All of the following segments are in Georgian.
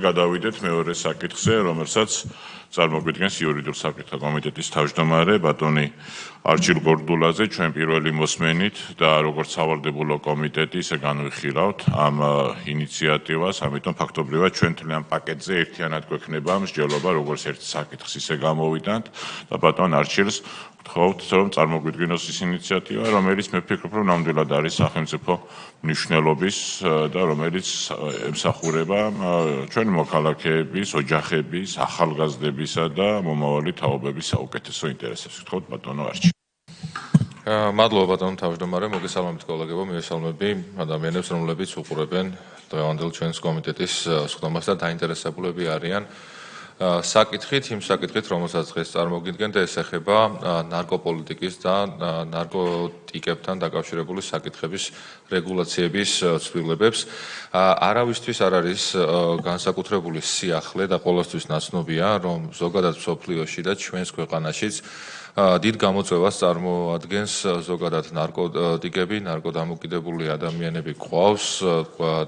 გადავიდეთ მეორე საკითხზე, რომელსაც წარმოგვიდგენს იურიდიულ საკითხთა კომიტეტის თავმჯდომარე ბატონი არჩილ გორდულაძე. ჩვენ პირველი მოსმენით და როგორც სავალდებულო კომიტეტი ისე განვიხილავთ ამ ინიციატივას, ამიტომ ფაქტობრივად ჩვენ თლიან პაკეტზე ერთიანად გვექნება მსჯელობა, როგორც ერთ საკითხს ისე გამოვიდანთ და ბატონ არჩილს ვთხოვთ, რომ წარმოგვიდგინოს ის ინიციატივა, რომელიც მე ვფიქრობ, რომ ნამდვილად არის სახელმწიფო მნიშვნელობის და რომელიც ემსახურება ჩვენი მოქალაქეების, ოჯახების, ახალგაზრდებისა და მომავალი თაობების საუკეთესო ინტერესებს. ვთხოვთ ბატონო არჩილ. მადლობა ბატონო თავმჯდომარე, მოგესალმებით კოლეგებო, მივესალმები ადამიანებს, რომლებიც უყურებენ დღევანდელ ჩვენს კომიტეტის სხდომას და დაინტერესებულები არიან საკითხით, იმ საკითხით, რომელსაც დღეს წარმოგიდგენთ, ეს ეხება ნარკოპოლიტიკის და ნარკოტიკებთან დაკავშირებული საკითხების რეგულაციების ცვლილებებს. არავისთვის არ არის განსაკუთრებული სიახლე და ყოველთვის ნაცნობია, რომ ზოგადად მსოფლიოში და ჩვენს ქვეყანაშიც დიდ გამოწვევას წარმოადგენს ზოგადად ნარკოტიკები, ნარკოდამოკიდებული ადამიანები გვყავს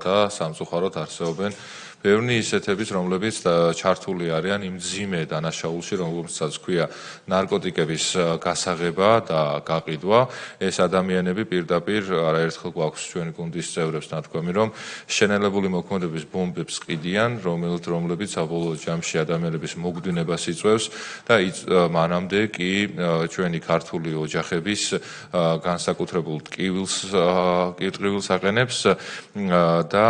და სამწუხაროდ არსებობენ ბევრი ისეთების, რომლებიც ჩართული არიან იმ მძიმე დანაშაულში, რომელსაც ქვია ნარკოტიკების გასაღება და გაყიდვა. ეს ადამიანები პირდაპირ არაერთხელ გვაქვს ჩვენი გუნდის წევრებს ნათქვამი, რომ შენელებული მოქმედების ბომბებს ყიდიან, რომლებიც საბოლოო ჯამში ადამიანების მოგვდინებას იწვევს და მანამდე კი ჩვენი ქართული ოჯახების განსაკუთრებულ ტკივილს აყენებს და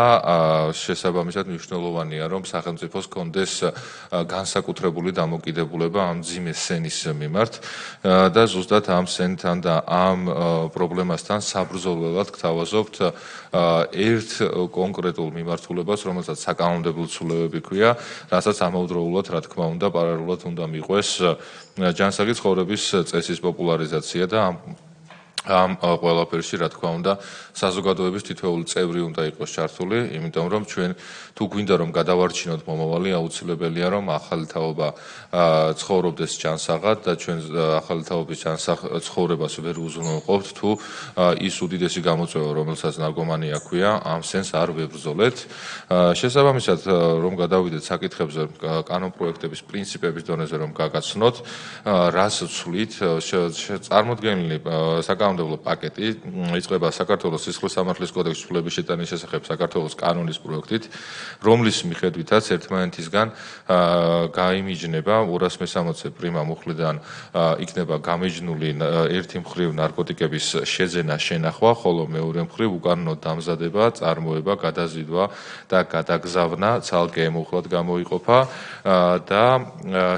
შესაბამისად მნიშვნელოვანია, რომ სახელმწიფოს კონდეს განსაკუთრებული დამოკიდებულება ამ მძიმე სენის მიმართ და ზუსტად ამ სენთან და ამ პრობლემასთან საბრძოლველად გთავაზობთ ერთ კონკრეტულ მიმართულებას, რომელსაც საკანონმდებლო ცვლილებები ქვია, რასაც ამავდროულად, რა თქმა უნდა, პარალელურად უნდა მიყვეს ჯანსაღი ცხოვრების წესის პოპულარიზაცია და ამ ყველაფერში, რა თქმა უნდა, საზოგადოების თითოეული წევრი უნდა იყოს ჩართული, იმიტომ რომ ჩვენ თუ გვინდა რომ გადავარჩინოთ მომავალი, აუცილებელია რომ ახალი თაობა ცხოვრობდეს ჯანსაღად და ჩვენ ახალი თაობის ჯანსაღ ცხოვრებას ვერ უზრუნველყოფთ თუ ის უდიდესი გამოწვევა, რომელსაც ნარკომანია ქვია, ამ სენს არ ვებრძოლეთ. შესაბამისად, რომ გადავიდეთ საკითხებზე, კანონპროექტების პრინციპების დონეზე რომ გაგაცნოთ, რას ვცვლით, წარმოდგენილი საკანონმდებლო პაკეტი იწყება საქართველოს სისხლის სამართლის კოდექსის ცვლილების შეტანის შესახებ საქართველოს კანონის პროექტით, რომლის მიხედვითაც ერთმანეთისგან გაიმიჯნება 260 პრიმა მუხლიდან იქნება გამიჯნული ერთი მხრივ ნარკოტიკების შეძენა, შენახვა, ხოლო მეორე მხრივ უკანონო დამზადება, წარმოება, გადაზიდვა და გადაგზავნა ცალკე მუხლად გამოიყოფა და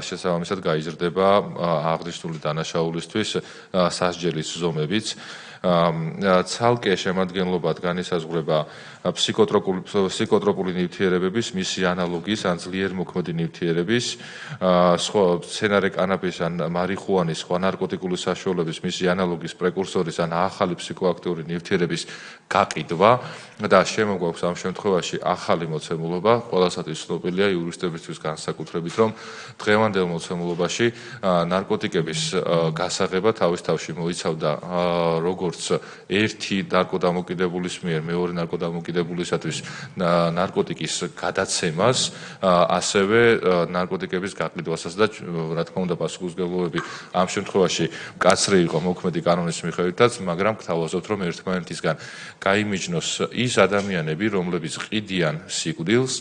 შესაბამისად გაიზრდება აღნიშნული დანაშაულისთვის სასჯელის ზომებიც. ცალკე შემადგენლობად განისაზღვრება ფსიქოტროპული ნივთიერებების, მისი ანალოგის ან ძლიერ მოქმედი ნივთიერების, სხვა მცენარე კანაბის ან მარიხუანის, სხვა ნარკოტიკული საშუალებების, მისი ანალოგის პრეკურსორის ან ახალი ფსიქოაქტიური ნივთიერების გაყიდვა და შემოგვაქვს ამ შემთხვევაში ახალი მოცემულობა, ყველასათვის ცნობილია იურისტებისთვის განსაკუთრებით, რომ დღევანდელ მოცემულობაში ნარკოტიკების გასაღება თავის თავში მოიცავდა როგორც ერთი ნარკოდამოკიდებულის მიერ მეორე ნარკოდამოკიდებულისათვის ნარკოტიკის გადაცემას, ასევე ნარკოტიკების გაყიდვასაც და რა თქმა უნდა პასუხისმგებლობები ამ შემთხვევაში მკაცრი იყო მოქმედი კანონის მიხედვითაც, მაგრამ გთავაზობთ, რომ ერთმანეთისგან გაიმიჯნოს ის ადამიანები, რომლებიც ყიდიან სიკვდილს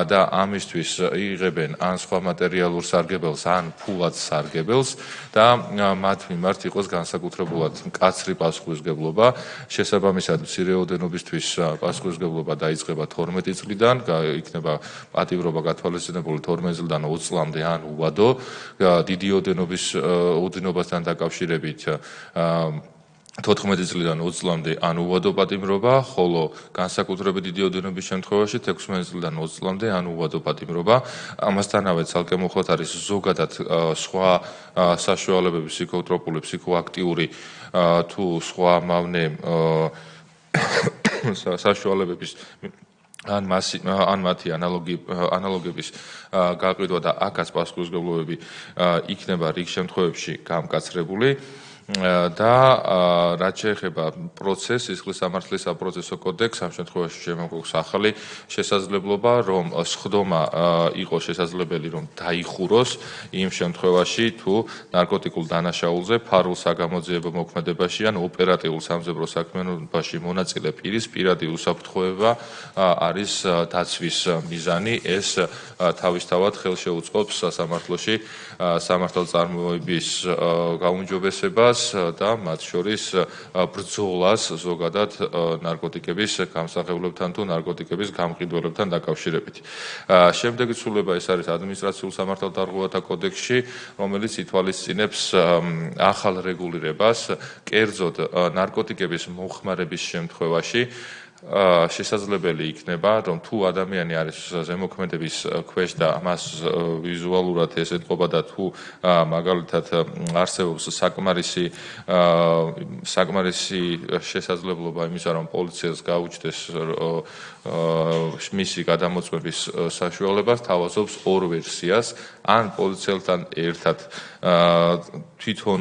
და ამისთვის იღებენ ან სხვა მატერიალურ სარგებელს, ან ფულად სარგებელს და მათ მიმართ იყოს განსაკუთრებულად მკაცრი პასუხისმგებლობა. შესაბამისად, მცირეოდენობისთვის პასუხისმგებლობა დაიწყება 12 წლიდან, იქნება პატიმრობა გათვალისწინებული 12 წლიდან 20 წლამდე ან უვადო. დიდი ოდენობასთან დაკავშირებით 14 წლიდან 20 წლამდე ან უვადო პატიმრობა, ხოლო განსაკუთრებით დიდი ოდენობის შემთხვევაში 16 წლიდან 20 წლამდე ან უვადო პატიმრობა. ამასთანავე ცალკე მოხლად არის ზოგადად სხვა საშუალებები, ფსიქოტროპული, ფსიქოაქტიური თუ სხვა მავნე საშუალებების ან მათი ანალოგების გაყიდვა და აქაც პასუხისმგებლობები იქნება რიგ შემთხვევებში გამკაცრებული. და რაც შეეხება პროცესს, სისხლის სამართლის საპროცესო კოდექსს, ამ შემთხვევაში შემოგვაქვს ახალი შესაძლებლობა, რომ სხდომა იყო შესაძლებელი, რომ დაიხუროს იმ შემთხვევაში, თუ ნარკოტიკულ დანაშაულზე ფარულ საგამოძიებო მოქმედებაში ან ოპერატიულ სამძებრო საქმიანობაში მონაწილე პირის პირადი უსაფრთხოება არის დაცვის მიზანი. ეს თავისთავად ხელშეუწყობს სასამართლოში სამართალწარმოების გაუმჯობესებას და მათ შორის ბრძოლას ზოგადად ნარკოტიკების გამსახურებლებთან თუ ნარკოტიკების გამყიდველებთან დაკავშირებით. შემდეგი ცვლილება ეს არის ადმინისტრაციულ სამართალდარღვევათა კოდექსში, რომელიც ითვალისწინებს ახალ რეგულირებას, კერძოდ ნარკოტიკების მოხმარების შემთხვევაში შესაძლებელი იქნება, რომ თუ ადამიანი არის ზემოქმედების ქვეშ და მას ვიზუალურად ეს ეთყობა და თუ მაგალითად არსებობს საკმარისი შესაძლებლობა იმისა, რომ პოლიციას გაუჩნდეს მისი გადამოწმების საშუალებას, თავაზობს ორ ვერსიას, ან პოლიციელთან ერთად თვითონ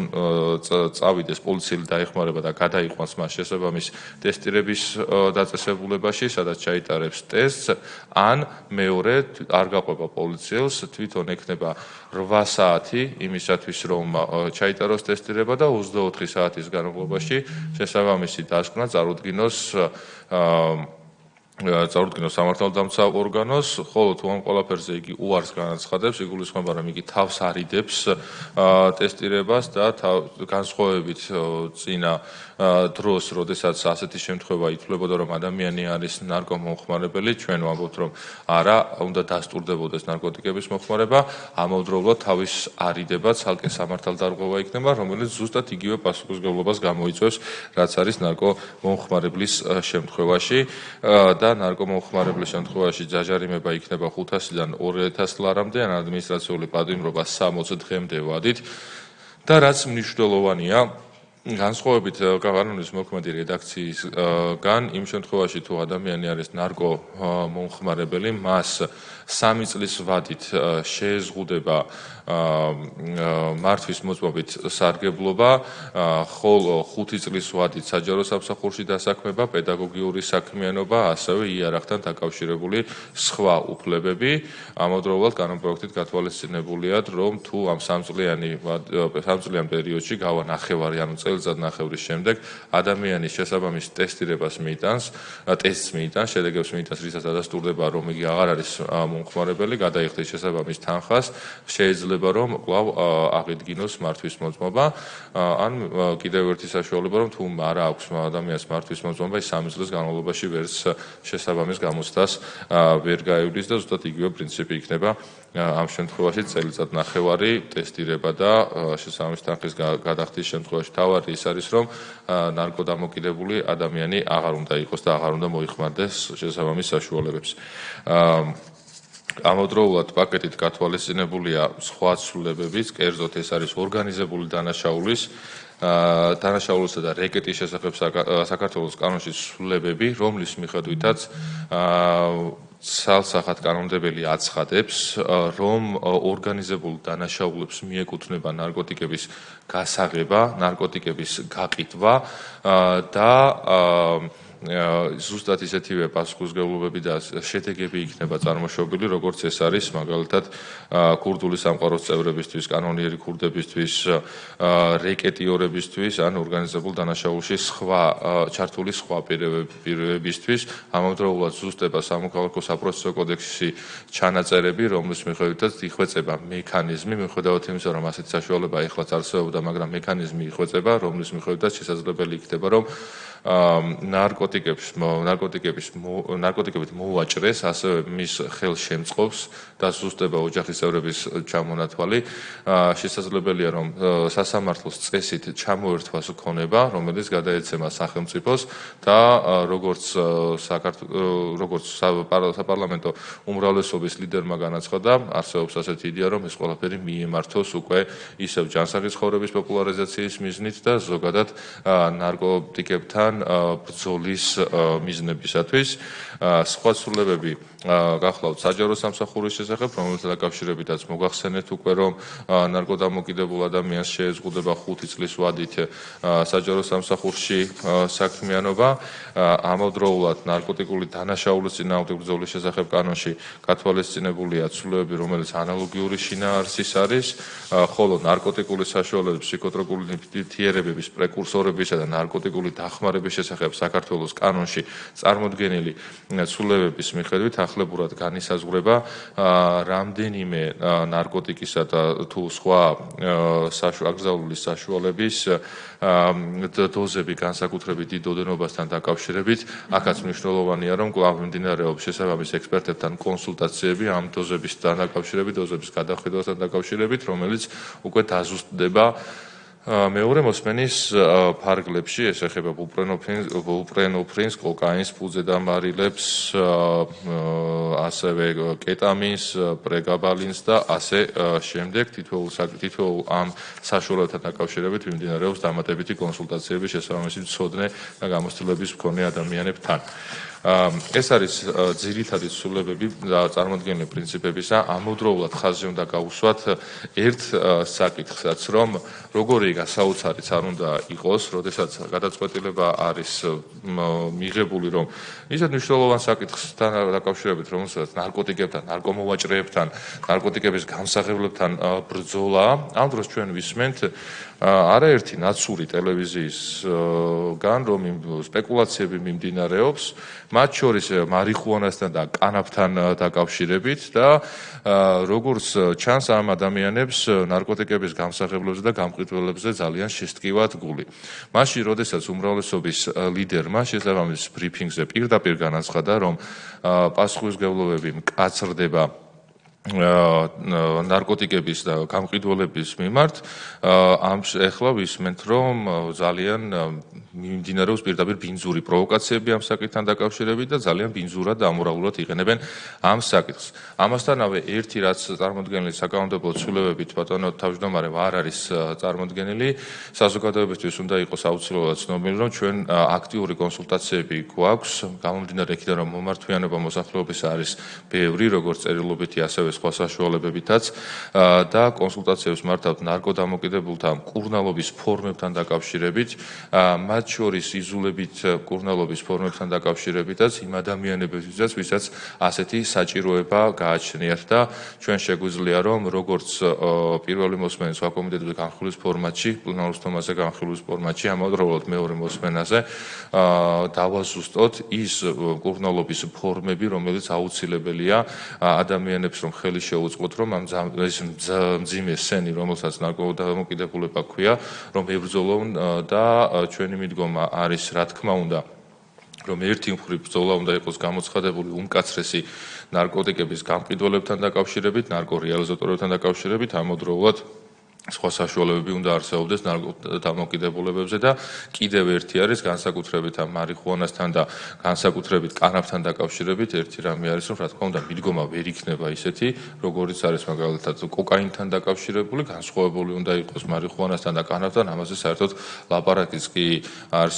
წავიდეს პოლიციელი დაეხმარება და გადაიყვანს მას შესაბამის ტესტირების დაწესებულებაში, სადაც ჩაიტარებს ტესტს, ან მეორე არ გაყვება პოლიციელს, თვითონ ექნება 8 საათი იმისათვის, რომ ჩაიტაროს ტესტირება და 24 საათის განმავლობაში შესაბამისი დასკვნა წარუდგინოს სამართალდამცავ ორგანოს, ხოლო თუ ამ ყველაფერზე იგი უარს განაცხადებს, იგულისხმება, რომ იგი თავს არიდებს ტესტირებას და განსხვავებით წინა დროს, როდესაც ასეთი შემთხვევა ითვლებოდა, რომ ადამიანი არის ნარკომომხმარებელი, ჩვენ ვამბობთ, რომ არა, უნდა დასტურდებოდეს ნარკოტიკების მოხმარება, ამავდროულად თავის არიდება ცალკე სამართალდარღვევა იქნება, რომელიც ზუსტად იგივე პასუხისმგებლობას გამოიწვევს, რაც არის ნარკომომხმარებლის შემთხვევაში და ნარკომომხმარებლის შემთხვევაში ჯაჟარიმება იქნება 500-დან 2000 ლარამდე, ან ადმინისტრაციული პატიმრობა 60 დღემდე ვადით და რაც მნიშვნელოვანია, განსხვავებით კანონის მოქმედი რედაქციისგან, იმ შემთხვევაში თუ ადამიანი არის ნარკომომხმარებელი, მას 3 წლის ვადით შეეზღუდება მართვის მოწმობით სარგებლობა, ხოლო 5 წლის ვადით საჯარო სამსახურში დასაქმება, პედაგოგიური საქმიანობა, ასევე იარაღთან დაკავშირებული სხვა უფლებები. ამავდროულად კანონპროექტით გათვალისწინებულია, რომ თუ ამ 3 წლიან პერიოდში გავა ნახევარი, ანუ წელიწად ნახევრის შემდეგ ადამიანის შესაბამის ტესტს მიიტანს, შედეგებს მიიტანს, რითაც დადასტურდება, რომ იგი აღარ არის მომხმარებელი, გადაიხდის შესაბამის თანხას, შეიძლება რომ კვლავ აღიდგინოს მართვის მოწმობა, ან კიდევ ერთი საშუალება, რომ თუ არ აქვს ადამიანს მართვის მოწმობა, ის 3 წლის განმავლობაში ვერც შესაბამის გამოცდას ვერ გაივლის და ზუსტად იგივე პრინციპი იქნება ამ შემთხვევაში წელიწად ნახევარი ტესტირება და შესაბამის თანხის გადახდის შემთხვევაში თავარი ის არის, რომ ნარკოდამოკიდებული ადამიანი აღარ უნდა იყოს და აღარ უნდა მოიხმარდეს შესაბამის საშუალებებს. ამავდროულად პაკეტით გათვალისწინებულია სხვა ცვლილებებიც, კერძოდ ეს არის ორგანიზებული დანაშაულისა და რეკეტის შესახებ საქართველოს კანონში ცვლილებები, რომლის მიხედვითაც ცალსახად კანონმდებელი აცხადებს, რომ ორგანიზებულ დანაშაულებს მიეკუთვნება ნარკოტიკების გასაღება, ნარკოტიკების გაყიდვა და ზუსტად ისეთივე პასუხისმგებლობები და შედეგები იქნება წარმოშობილი, როგორც ეს არის მაგალითად ქურდული სამყაროს წევრებისთვის, კანონიერი ქურდებისთვის, რეკეტიორებისთვის, ან ორგანიზებულ დანაშაულში ჩართული სხვა პირებისთვის. ამავდროულად ზუსტება სამოქალაქო საპროცესო კოდექსში ჩანაწერები, რომლის მიხედვითაც იხვეწება მექანიზმი, მიუხედავად იმისა, რომ ასეთი საშუალება ეხლაც არსებობდა, მაგრამ მექანიზმი იხვეწება, რომლის მიხედვითაც შესაძლებელი იქნება, რომ ნარკოტიკებით მოუაჭრეს, ასევე მის ხელშემწყობს და ზუსტება ოჯახის წევრების ჩამონათვალი. შესაძლებელია, რომ სასამართლოს წესით ჩამოერთვას ქონება, რომელიც გადაეცემა სახელმწიფოს და როგორც საპარლამენტო უმრავლესობის ლიდერმა განაცხადა, არსებობს ასეთი იდეა, რომ ეს ყველაფერი მიემართოს უკვე ისევ ჯანსაღი ცხოვრების პოპულარიზაციის მიზნით და ზოგადად ნარკოტიკებთან მათგან ბრძოლის მიზნებისათვის. სხვა ცვლილებები გახლავთ საჯარო სამსახურის შესახებ, რომელთა დაკავშირებითაც მოგახსენეთ უკვე, რომ ნარკოდამოკიდებულ ადამიანს შეეზღუდება 5 წლის ვადით საჯარო სამსახურში საქმიანობა. ამავდროულად ნარკოტიკული დანაშაულის წინააღმდეგ ბრძოლის შესახებ კანონში გათვალისწინებულია ცვლილებები, რომელიც ანალოგიური შინაარსის არის, ხოლო ნარკოტიკული საშუალებების, ფსიქოტროპული ნივთიერებების, პრეკურსორებისა და ნარკოტიკული დახმარების შესახებ საქართველოს კანონში წარმოდგენილი ცვლილებების მიხედვით ახლებურად განისაზღვრება რამდენიმე ნარკოტიკისა და თუ სხვა აკრძალული საშუალების დოზები განსაკუთრებით დიდ ოდენობასთან დაკავშირებით. აქაც მნიშვნელოვანია, რომ კვლავ მიმდინარეობს შესაბამის ექსპერტებთან კონსულტაციები ამ დოზებისთან დაკავშირებით, დოზების გადახედვასთან დაკავშირებით, რომელიც უკვე დაზუსტდება მეორე მოსმენის ფარგლებში, ეს ეხება ბუპრენოფრინს, კოკაინს, ფუძედამარილებს, ასევე კეტამინს, პრეგაბალინს და ასე შემდეგ. თითოეულ ამ საშუალებთან დაკავშირებით მიმდინარეობს დამატებითი კონსულტაციები შესაბამისი მცოდნე და გამოცდილების მქონე ადამიანებთან. ეს არის ძირითადი ცვლილებები და წარმოდგენილი პრინციპებისა. ამავდროულად ხაზზე უნდა გავუსვათ ერთ საკითხსაც, რომ როგორი გასაოცარიც არ უნდა იყოს, როდესაც გადაწყვეტილება არის მიღებული, რომ ისეთ მნიშვნელოვან საკითხთან დაკავშირებით, რომელსაც ნარკოტიკებთან, ნარკომოვაჭრეებთან, ნარკოტიკების გამსაღებლებთან ბრძოლა, ამ დროს ჩვენ ვისმენთ არაერთი ნაცური ტელევიზიისგან, რომ სპეკულაციები მიმდინარეობს, მათ შორის მარიხუანასთან და კანაფთან დაკავშირებით და როგორც ჩანს ამ ადამიანებს ნარკოტიკების გამსაღებლებზე და გამყიდველებზე ძალიან შესტკივათ გული. მაშინ, როდესაც უმრავლესობის ლიდერმა შესაბამის ბრიფინგზე პირდაპირ განაცხადა, რომ პასუხისმგებლობები მკაცრდება ნარკოტიკების და გამყიდველების მიმართ, ეხლა ვისმენთ, რომ ძალიან მიმდინარეობს პირდაპირ ბინძური პროვოკაციები ამ საკითხთან დაკავშირებით და ძალიან ბინძურად და ამორალურად იყენებენ ამ საკითხს. ამასთანავე ერთი რაც წარმოდგენილი საკანონმდებლო ცვლილებებით ბატონო თავმჯდომარე არ არის წარმოდგენილი, საზოგადოებისთვის უნდა იყოს აუცილებლად ცნობილი, რომ ჩვენ აქტიური კონსულტაციები გვაქვს, გამომდინარე იქიდან, რომ მომართვიანობა მოსახლეობის არის ბევრი, როგორც წერილობითი, ასევე სხვა საშუალებებითაც და კონსულტაციებს მართავთ ნარკოდამოკიდებულთა მკურნალობის ფორმებთან დაკავშირებით, მათ შორის იზოლებით მკურნალობის ფორმებთან დაკავშირებითაც იმ ადამიანებისთვისაც, ვისაც ასეთი საჭიროება გააჩნიათ და ჩვენ შეგვიძლია, რომ როგორც პირველი მოსმენის სხვა კომიტეტებზე განხილვის ფორმატში, პლენარულ სხდომაზე განხილვის ფორმატში, ამავდროულად მეორე მოსმენაზე დავაზუსტოთ ის მკურნალობის ფორმები, რომელიც აუცილებელია ადამიანებს, რომ ხელი შეუწყოთ, რომ ამ მძიმე სენი, რომელსაც ნარკოდამოკიდებულება ქვია, რომ ებრძოლონ და ჩვენი მიდგომა არის, რა თქმა უნდა, რომ ერთი მხრივ ბრძოლა უნდა იყოს გამოცხადებული უმკაცრესი ნარკოტიკების გამყიდველებთან დაკავშირებით, ნარკორეალიზატორებთან დაკავშირებით, ამავდროულად სხვა საშუალებები უნდა არსებობდეს ნარკოდამოკიდებულებებზე და კიდევ ერთი არის განსაკუთრებით ამ მარიხუანასთან და განსაკუთრებით კანაფთან დაკავშირებით ერთი რამე არის, რომ რა თქმა უნდა მიდგომა ვერ იქნება ისეთი, როგორიც არის მაგალითად კოკაინთან დაკავშირებული, განსხვავებული უნდა იყოს მარიხუანასთან და კანაფთან, ამაზე საერთოდ ლაპარაკიც კი არ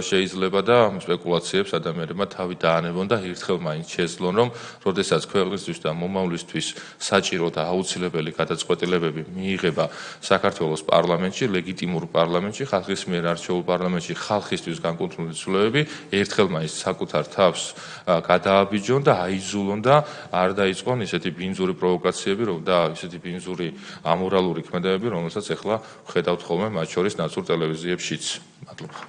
შეიძლება და სპეკულაციებს ადამიანებმა თავი დაანებონ და ერთხელ მაინც შეძლონ, რომ როდესაც ქვეყნისთვის და მომავლისთვის საჭირო და აუცილებელი გადაწყვეტილებები მიიღება საქართველოს პარლამენტში, ლეგიტიმურ პარლამენტში, ხალხის მიერ არჩეულ პარლამენტში, ხალხისთვის განკუთვნილი ცვლილებები ერთხელ მაინც საკუთარ თავს გადააბიჯონ და აიზულონ და არ დაიწყონ ისეთი ბინძური პროვოკაციები და ისეთი ბინძური ამორალური ქმედებები, რომელსაც ახლა ვხედავთ ხოლმე მათ შორის ნაცურ ტელევიზიებშიც. მადლობა.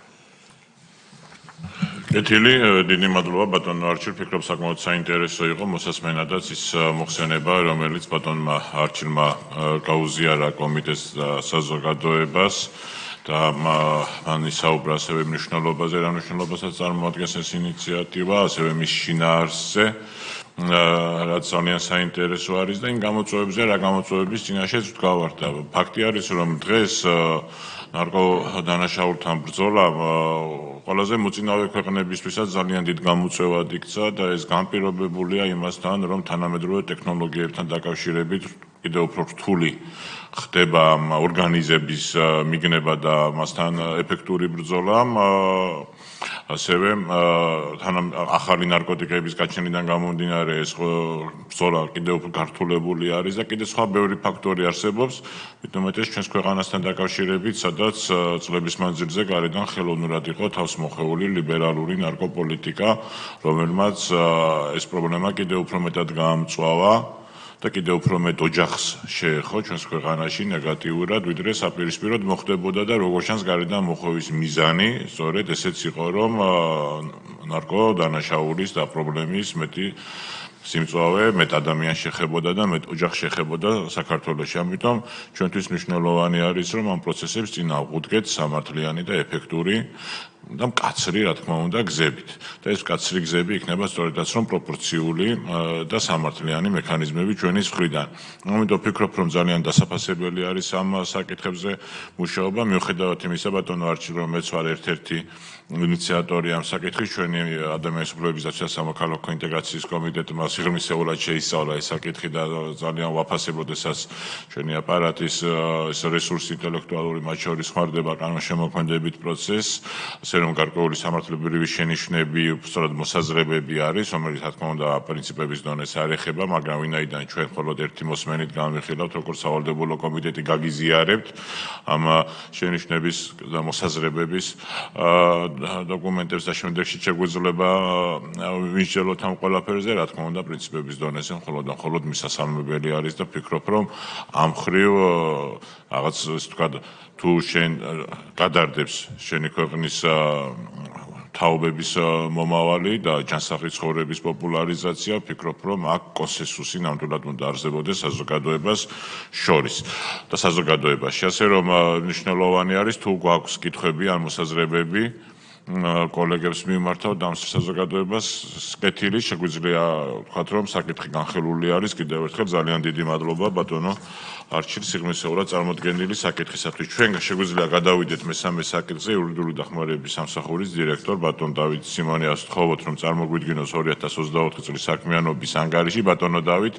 კეთილი, დიდი მადლობა ბატონო არჩილ, ფიქრობ საკმაოდ საინტერესო იყო მოსასმენადაც ის მოხსენება, რომელიც ბატონმა არჩილმა გაუზიარა კომიტეტს და საზოგადოებას და მან ისაუბრა ასევე მნიშვნელობაზე, რა მნიშვნელობასაც წარმოადგენს ეს ინიციატივა, ასევე მის შინაარსზე, რაც ძალიან საინტერესო არის და იმ გამოწვევებზე, რა გამოწვევების წინაშეც ვდგავართ და ფაქტი არის, რომ დღეს ნარკოდანაშაულთან ბრძოლა ყველაზე მოწინავე ქვეყნებისთვისაც ძალიან დიდ გამოწვევად იქცა და ეს განპირობებულია იმასთან, რომ თანამედროვე ტექნოლოგიებთან დაკავშირებით კიდევ უფრო რთული ხდება ამ ორგანიზების მიგნება და მასთან ეფექტური ბრძოლა. ასევე ახალი ნარკოტიკების გაჩენიდან გამომდინარე ეს ბრძოლა კიდევ უფრო გართულებული არის და კიდევ სხვა ბევრი ფაქტორი არსებობს, მით უმეტეს ჩვენს ქვეყანასთან დაკავშირებით, სადაც წლების მანძილზე გარედან ხელოვნურად იყო თავს მოხეული ლიბერალური ნარკოპოლიტიკა, რომელმაც ეს პრობლემა კიდევ უფრო მეტად გაამწვავა და კიდევ უფრო მეტ ოჯახს შეეხო ჩვენს ქვეყანაში ნეგატიურად, ვიდრე საპირისპიროდ მოხდებოდა და როგორც ჩანს გარედან მოხვევის მიზანი სწორედ ესეც იყო, რომ ნარკო დანაშაულის და პრობლემის მეტი სიმწვავე მეტ ადამიანს შეხებოდა და მეტ ოჯახს შეხებოდა საქართველოში. ამიტომ ჩვენთვის მნიშვნელოვანი არის, რომ ამ პროცესებს წინ ავღუდგეთ სამართლიანი და ეფექტური და მკაცრი, რა თქმა უნდა, გზებით. და ეს მკაცრი გზები იქნება სწორედაც რომ პროპორციული და სამართლიანი მექანიზმები ჩვენის მხრიდან. ამიტომ ვფიქრობ, რომ ძალიან დასაფასებელი არის ამ საკითხებზე მუშაობა, მიუხედავად იმისა, ბატონო არჩილ, რომ მეც ვარ ერთ-ერთი ინიციატორი ამ საკითხის, ჩვენი ადამიანის უფლებების დაცვის და სამოქალაქო ინტეგრაციის კომიტეტმა სიღრმისეულად შეისწავლა ეს საკითხი და ძალიან ვაფასებთ, ესაც ჩვენი აპარატის რესურსი ინტელექტუალური, მათ შორის ხმარდება კანონშემოქმედებით პროცესს, ასე რომ გარკვეული სამართლებრივი შენიშვნები, სწორედ მოსაზრებები არის, რომელიც რა თქმა უნდა პრინციპების დონეს არ ეხება, მაგრამ ვინაიდან ჩვენ მხოლოდ ერთი მოსმენით განვიხილავთ, როგორც სავალდებულო კომიტეტი გაგიზიარებთ ამ შენიშვნების და მოსაზრებების დოკუმენტებს და შემდეგში შეგვიძლია ვისჯელოთ ამ ყველაფერზე, რა თქმა უნდა პრინციპების დონეზე მხოლოდ და მხოლოდ მისასალმებელი არის და ვფიქრობ, რომ ამ ხრივ რაღაც ისე ვთქვათ, თუ შენ გადარდებს შენი ქვეყნის თაობების მომავალი და ჯანსაღი ცხოვრების პოპულარიზაცია, ვფიქრობ, რომ აქ კონსენსუსი ნამდვილად უნდა არსებობდეს საზოგადოებას შორის და საზოგადოებაში. ასე რომ მნიშვნელოვანი არის თუ გვაქვს კითხვები ან მოსაზრებები კოლეგებს მიმართავ და ამ საზოგადოებას კეთილი შეგვიძლია ვთქვათ, რომ საკითხი განხილული არის. კიდევ ერთხელ ძალიან დიდი მადლობა ბატონო არჩილ სიღრმისეულად წარმოდგენილი საკითხისათვის. ჩვენ შეგვიძლია გადავიდეთ მესამე საკითხზე, იურიდიული დახმარების სამსახურის დირექტორ ბატონ დავით სიმონიას ვთხოვოთ, რომ წარმოგვიდგინოს 2024 წლის საქმიანობის ანგარიში. ბატონო დავით,